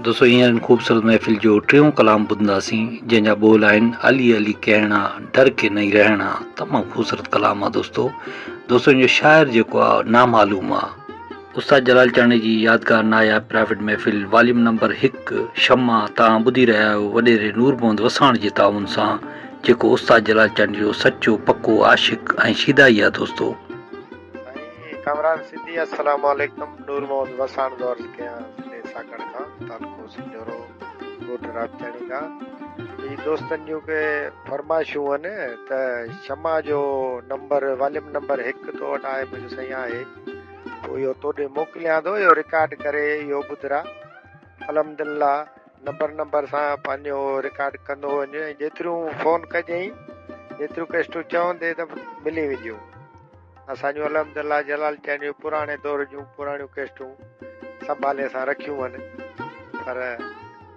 दोस्तों हींअर ख़ूबसूरत महफ़िल जो टियों कलाम ॿुधंदासीं जंहिंजा ॿोल आहिनि अली अली कहणा डर के नहीं रहना। तमामु ख़ूबसूरत कलाम आहे दोस्तों जो शाइर जेको आहे नामालूम आहे। उस्ताद जलाल चांडनी जी यादगार नायाब प्राइवेट महफ़िल वॉल्यूम नंबर 1 शम्मा तव्हां ॿुधी रहिया आहियो वॾेरे नूर मोहम्मद वसाण जे ताउन सां, जेको उस्ताद जलाल चांडनी जो सचो पको आशिक़ ऐं शिदाई आहे। दोस्तों कामरान सिद्धी अस्सलाम वालेकुम। नूर मोहम्मद वसाण दौर के सागड़ का तालको सिंजोरो गोट राबचानी का ई दोस्तन जो के फरमाइशूं आहिनि त शमा जो नंबर वॉल्यूम नंबर 1 तो वटि आहे मुंहिंजो सही आहे, पोइ इहो तोॾे मोकिलियां थो, इहो रिकॉर्ड करे इहो ॿुधरा अलहमदिल्ला नंबर सां पंहिंजो रिकॉर्ड कंदो वञे। ऐं जेतिरियूं फ़ोन कजई जेतिरियूं केस्टूं चवंदे त मिली वेंदियूं। असांजो अलहमदिल्ला जलाल चांडनी जो पुराणे दौर जूं पुराणियूं केस्टूं संभाले सां रखियूं आहिनि, पर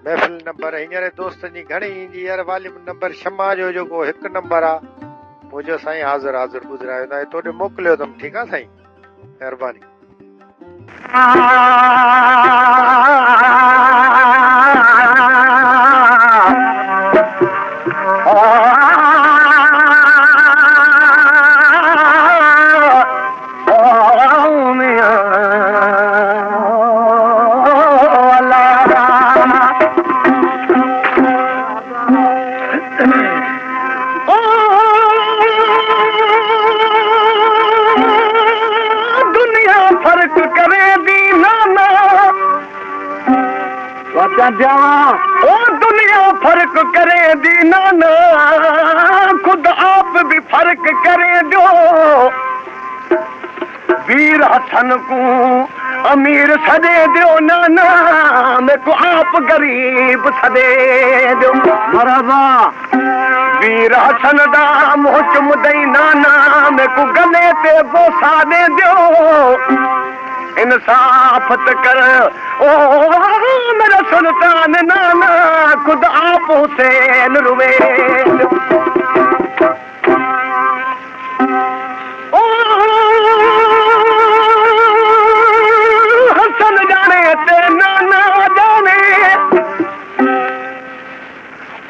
महफ़िल नंबर हींअर दोस्तनि जी घणी ईंदी यार। वॉल्यूम नंबर शमा जो जेको 1 नंबर आहे मुंहिंजो साईं हाज़ुर ॿुधायो त तोॾे मोकिलियो अथमि। ठीकु आहे साईं, महिरबानी। दुनिया फर्क करे दी नाना, खुद आप भी फर्क करे दो। वीर हसन को अमीर सदे दो नाना, मैं को आप गरीब सदे दो। मरहबा वीर हसन दा मोच मुदई नाना, मैं को गले ते बोसा दे दो। इंसाफ कर ओ मेरा सुल्तान नाना, खुद आप हुसैन रुवे। ओ हसन जाने ते नाना जाने,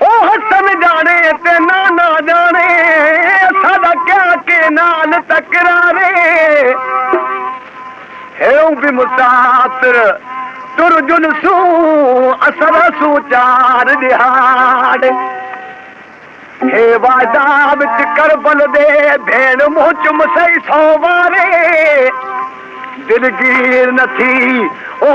ओ हसन जाने ते नाना जाने, सादा क्या के नाल तकरारे। भी मुसाफिर तुर जुलसू असर सू चार दिहाड़, हे वादा विच करबल दे भेण मोच मुसई सोवारे। दिलगीर न थी ओ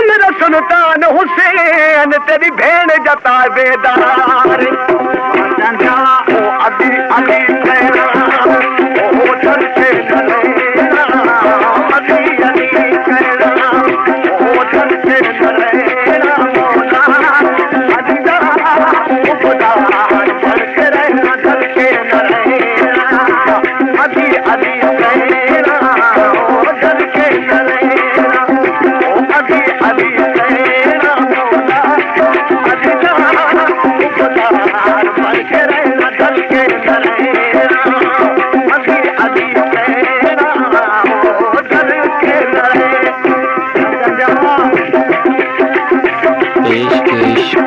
मेरा सुल्तान हुसैन, तेरी भेण जता बेदार। ओ अली अली ओ चल के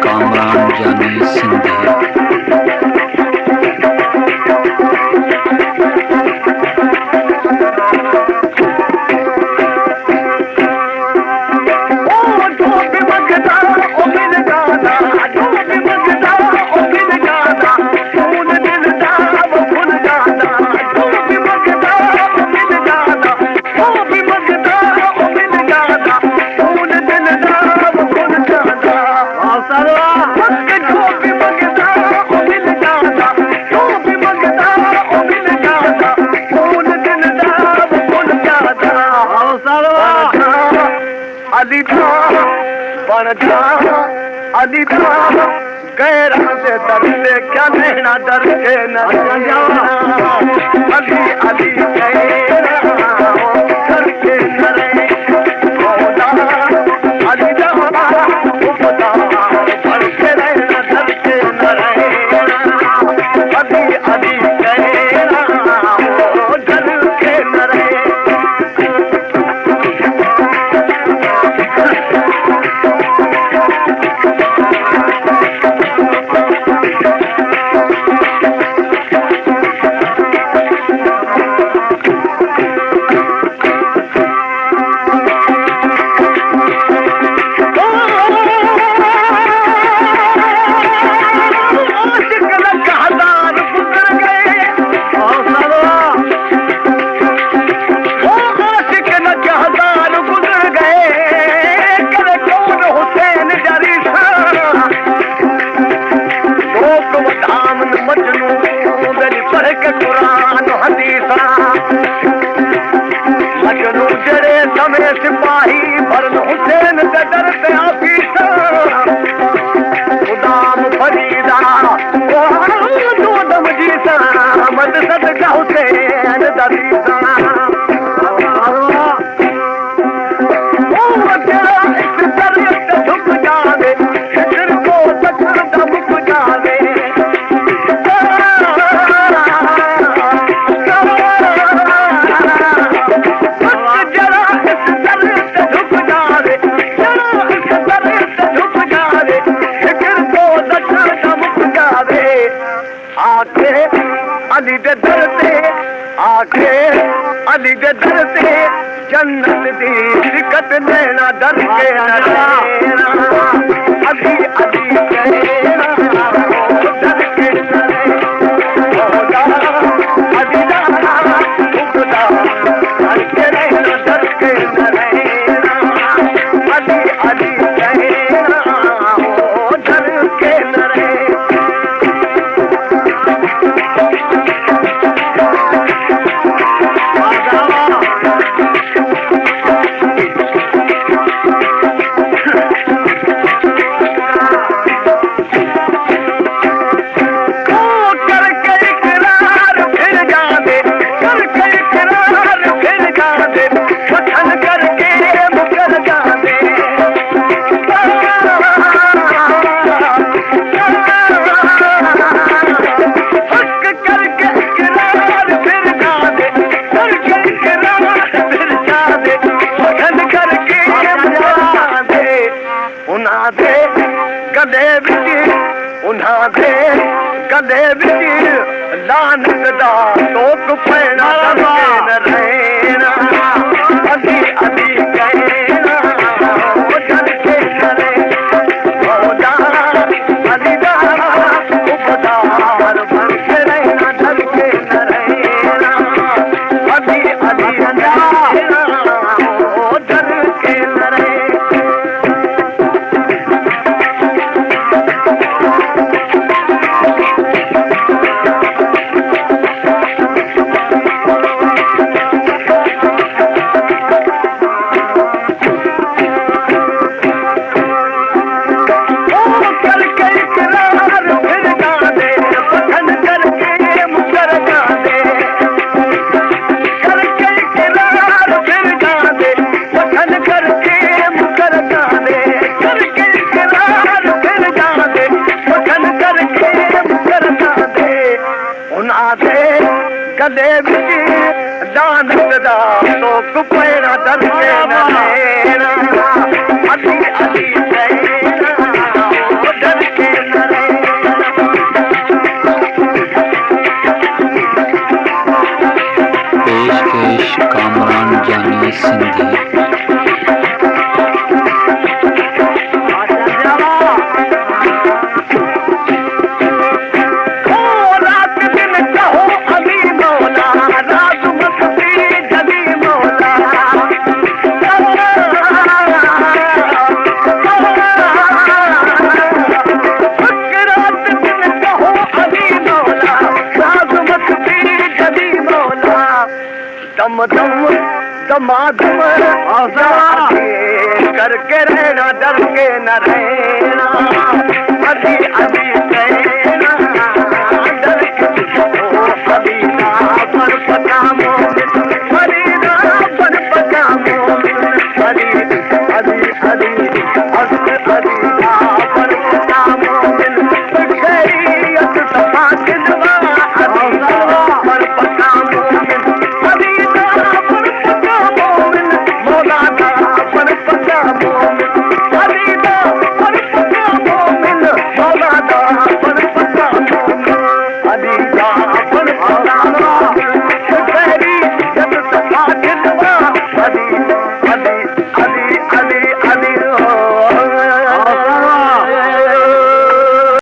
कामरान जानी सिंधी। अली गैर से दर से क्या लेना, डर के न अली अली डर के न रे मौला। अली डर के रहना, डर के न रे अली अली डर के न रे। दे दर ते जन्नत दी टिकट लेना डर के न रहना अभी अभी कहना डर के न रहना अभी जाना खुदा डर के रहना डर के न रहना अभी अभी कहना डर के न रहना कदे भी लानत दा तोक पैना न रहना अभी अभी कहना डर के न रहना अभी जाना उपदार बन के रहना डर के न रहना अभी अभी कहना डर के न रहना कदे भी लानत दा तोक पैना डर के न रहना अभी अभी कहना डर के न रहना पेशकश कामरान जानी सिंधी। दम दम दमादम आजाद करके रहना डर के न रहना अभी अभी